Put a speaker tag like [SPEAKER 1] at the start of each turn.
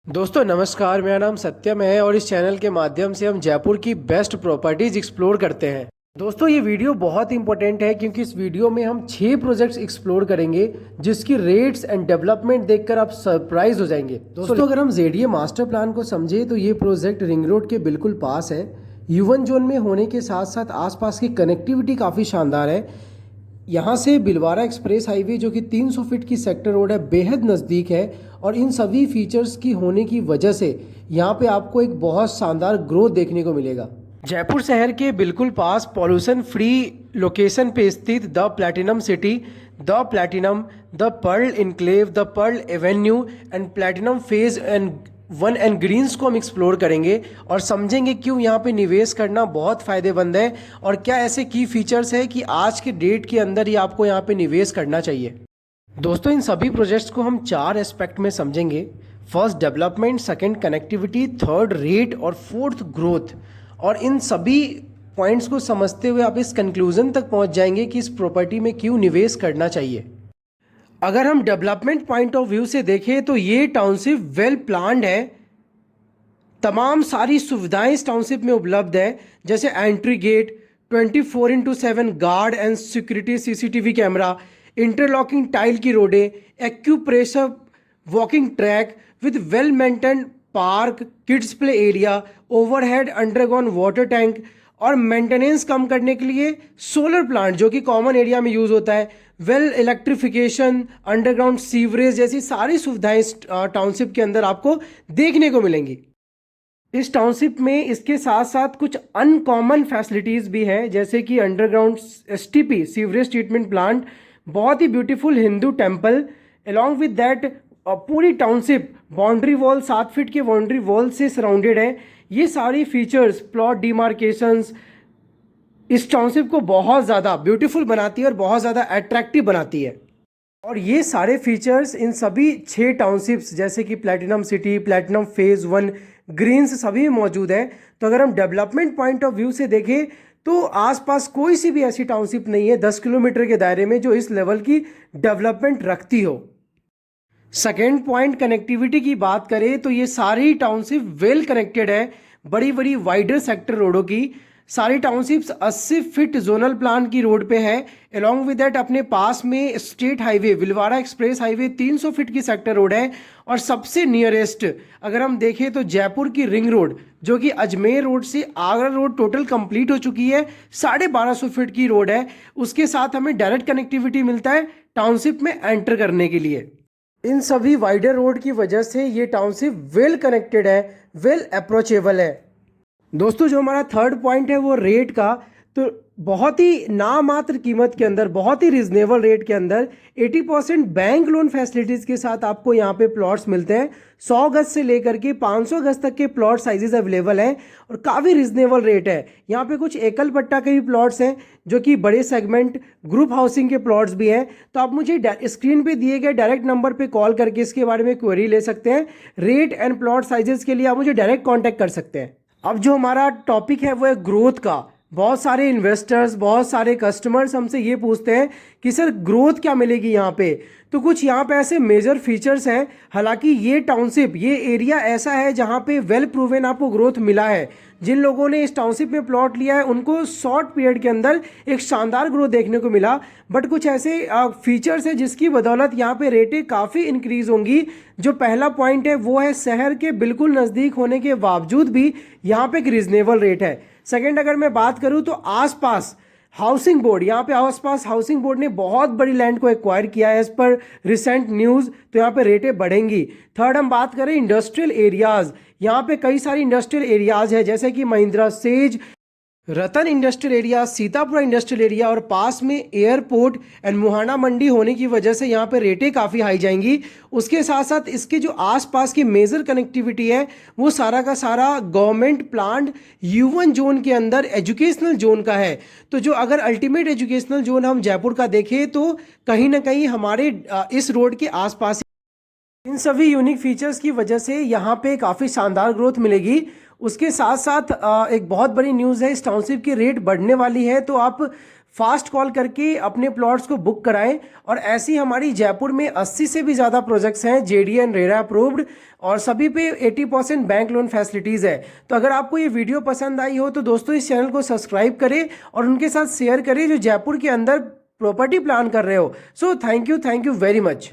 [SPEAKER 1] दोस्तों नमस्कार, मेरा नाम सत्यम है और इस चैनल के माध्यम से हम जयपुर की बेस्ट प्रॉपर्टीज एक्सप्लोर करते हैं। दोस्तों ये वीडियो बहुत इंपॉर्टेंट है क्योंकि इस वीडियो में हम 6 प्रोजेक्ट्स एक्सप्लोर करेंगे जिसकी रेट्स एंड डेवलपमेंट देखकर आप सरप्राइज हो जाएंगे। दोस्तों अगर हम जेडीए मास्टर प्लान को समझे तो ये प्रोजेक्ट रिंग रोड के बिल्कुल पास है। यूवन जोन में होने के साथ साथ आसपास की कनेक्टिविटी काफ़ी शानदार है। यहाँ से बिलवारा एक्सप्रेस हाईवे जो कि 300 फीट की सेक्टर रोड है बेहद नज़दीक है और इन सभी फीचर्स की होने की वजह से यहाँ पे आपको एक बहुत शानदार ग्रोथ देखने को मिलेगा। जयपुर शहर के बिल्कुल पास पॉल्यूशन फ्री लोकेशन पे स्थित the Platinum City, the Platinum, the Pearl Enclave, the Pearl Avenue and Platinum phase and 1 and Greens को हम एक्सप्लोर करेंगे और समझेंगे क्यों यहाँ पे निवेश करना बहुत फ़ायदेमंद है और क्या ऐसे की फीचर्स है कि आज के डेट के अंदर ही आपको यहाँ पे निवेश करना चाहिए। दोस्तों इन सभी प्रोजेक्ट्स को हम 4 एस्पेक्ट में समझेंगे। First development, second connectivity, third rate और फोर्थ ग्रोथ। और इन सभी पॉइंट्स को समझते हुए आप इस कंक्लूजन तक पहुँच जाएंगे कि इस प्रॉपर्टी में क्यों निवेश करना चाहिए। अगर हम डेवलपमेंट पॉइंट ऑफ व्यू से देखें तो ये टाउनशिप वेल प्लान्ड है। तमाम सारी सुविधाएं इस टाउनशिप में उपलब्ध है, जैसे entry gate, 24/7 guard and security CCTV camera, interlocking tile की रोडें, acupressure walking track with well maintained park, kids play area, overhead underground water tank और मेंटेनेंस कम करने के लिए सोलर प्लांट जो कि कॉमन एरिया में यूज़ होता है, वेल इलेक्ट्रिफिकेशन, अंडरग्राउंड सीवरेज जैसी सारी सुविधाएं इस टाउनशिप के अंदर आपको देखने को मिलेंगी। इस टाउनशिप में इसके साथ साथ कुछ अनकॉमन फैसिलिटीज़ भी है, जैसे कि underground STP sewerage treatment plant, बहुत ही beautiful Hindu temple, along with that पूरी टाउनशिप बाउंड्री वॉल 7 फीट के बाउंड्री वॉल से सराउंडेड है। ये सारी फीचर्स, प्लॉट डिमार्केशंस इस टाउनशिप को बहुत ज़्यादा ब्यूटीफुल बनाती है और बहुत ज़्यादा अट्रैक्टिव बनाती है। और ये सारे फीचर्स इन सभी 6 टाउनशिप्स जैसे कि Platinum City, Platinum phase 1, Greens सभी में मौजूद है। तो अगर हम डेवलपमेंट पॉइंट ऑफ व्यू से देखें तो आसपास कोई सी भी ऐसी टाउनशिप नहीं है 10 किलोमीटर के दायरे में जो इस लेवल की डेवलपमेंट रखती हो। सेकेंड पॉइंट, कनेक्टिविटी की बात करें तो ये सारी टाउनशिप वेल कनेक्टेड है, बड़ी बड़ी वाइडर सेक्टर रोडों की। सारी टाउनशिप्स 80 फीट जोनल प्लान की रोड पे है। अलॉन्ग विद दैट अपने पास में state highway, Bhilwara express highway 300 feet की सेक्टर रोड है। और सबसे नियरेस्ट अगर हम देखें तो जयपुर की रिंग रोड जो कि अजमेर रोड से आगरा रोड टोटल कंप्लीट हो चुकी है, 1250 फीट की रोड है। उसके साथ हमें डायरेक्ट कनेक्टिविटी मिलता है टाउनशिप में एंटर करने के लिए। इन सभी वाइडर रोड की वजह से ये टाउनशिप वेल कनेक्टेड है, वेल अप्रोचेबल है। दोस्तों जो हमारा थर्ड पॉइंट है वो रेट का, तो बहुत ही नामात्र कीमत के अंदर, बहुत ही रिजनेबल रेट के अंदर 80% बैंक लोन फैसिलिटीज़ के साथ आपको यहाँ पे प्लॉट्स मिलते हैं। 100 गज से लेकर के 500 गज तक के प्लॉट साइजेस अवेलेबल हैं और काफ़ी रिजनेबल रेट है। यहाँ पे कुछ एकल पट्टा के भी प्लॉट्स हैं जो कि बड़े सेगमेंट ग्रुप हाउसिंग के प्लॉट्स भी हैं। तो आप मुझे स्क्रीन पे दिए गए डायरेक्ट नंबर पे कॉल करके इसके बारे में क्वेरी ले सकते हैं। रेट एंड प्लॉट साइजेस के लिए आप मुझे डायरेक्ट कॉन्टैक्ट कर सकते हैं। अब जो हमारा टॉपिक है वो है ग्रोथ का। बहुत सारे इन्वेस्टर्स, बहुत सारे कस्टमर्स हमसे ये पूछते हैं कि सर ग्रोथ क्या मिलेगी यहाँ पे। तो कुछ यहाँ पे ऐसे मेजर फीचर्स हैं। हालांकि ये टाउनशिप, ये एरिया ऐसा है जहाँ पे वेल प्रूवन आपको ग्रोथ मिला है। जिन लोगों ने इस टाउनशिप में प्लॉट लिया है उनको शॉर्ट पीरियड के अंदर एक शानदार ग्रोथ देखने को मिला। बट कुछ ऐसे फीचर्स है जिसकी बदौलत यहाँ पे रेटें काफ़ी इंक्रीज होंगी। जो पहला पॉइंट है वो है शहर के बिल्कुल नज़दीक होने के बावजूद भी यहाँ पे एक रिजनेबल रेट है। सेकेंड अगर मैं बात करूँ तो आसपास हाउसिंग बोर्ड, यहाँ पे आसपास हाउसिंग बोर्ड ने बहुत बड़ी लैंड को एक्वायर किया है एज पर रिसेंट न्यूज़, तो यहाँ पे रेटें बढ़ेंगी। थर्ड हम बात करें इंडस्ट्रियल एरियाज़, यहाँ पे कई सारी इंडस्ट्रियल एरियाज़ है जैसे कि Mahindra SEZ, Ratan industrial area, Sitapura industrial area और पास में एयरपोर्ट एंड मुहाना मंडी होने की वजह से यहाँ पे रेटें काफ़ी हाई जाएंगी। उसके साथ साथ इसके जो आसपास की मेजर कनेक्टिविटी है वो सारा का सारा गवर्नमेंट प्लान्ड यूवन जोन के अंदर एजुकेशनल जोन का है। तो जो अगर अल्टीमेट एजुकेशनल जोन हम जयपुर का देखें तो कहीं ना कहीं हमारे इस रोड के आसपास इन सभी यूनिक फीचर्स की वजह से यहाँ पे काफ़ी शानदार ग्रोथ मिलेगी। उसके साथ साथ एक बहुत बड़ी न्यूज़ है, इस टाउनशिप की रेट बढ़ने वाली है। तो आप फास्ट कॉल करके अपने प्लॉट्स को बुक कराएं। और ऐसी हमारी जयपुर में 80 से भी ज़्यादा प्रोजेक्ट्स हैं JDN रेरा अप्रूव्ड, और सभी पे 80% बैंक लोन फैसिलिटीज़ है। तो अगर आपको ये वीडियो पसंद आई हो तो दोस्तों इस चैनल को सब्सक्राइब करें और उनके साथ शेयर करें जो जयपुर के अंदर प्रॉपर्टी प्लान कर रहे हो। So thank you very much.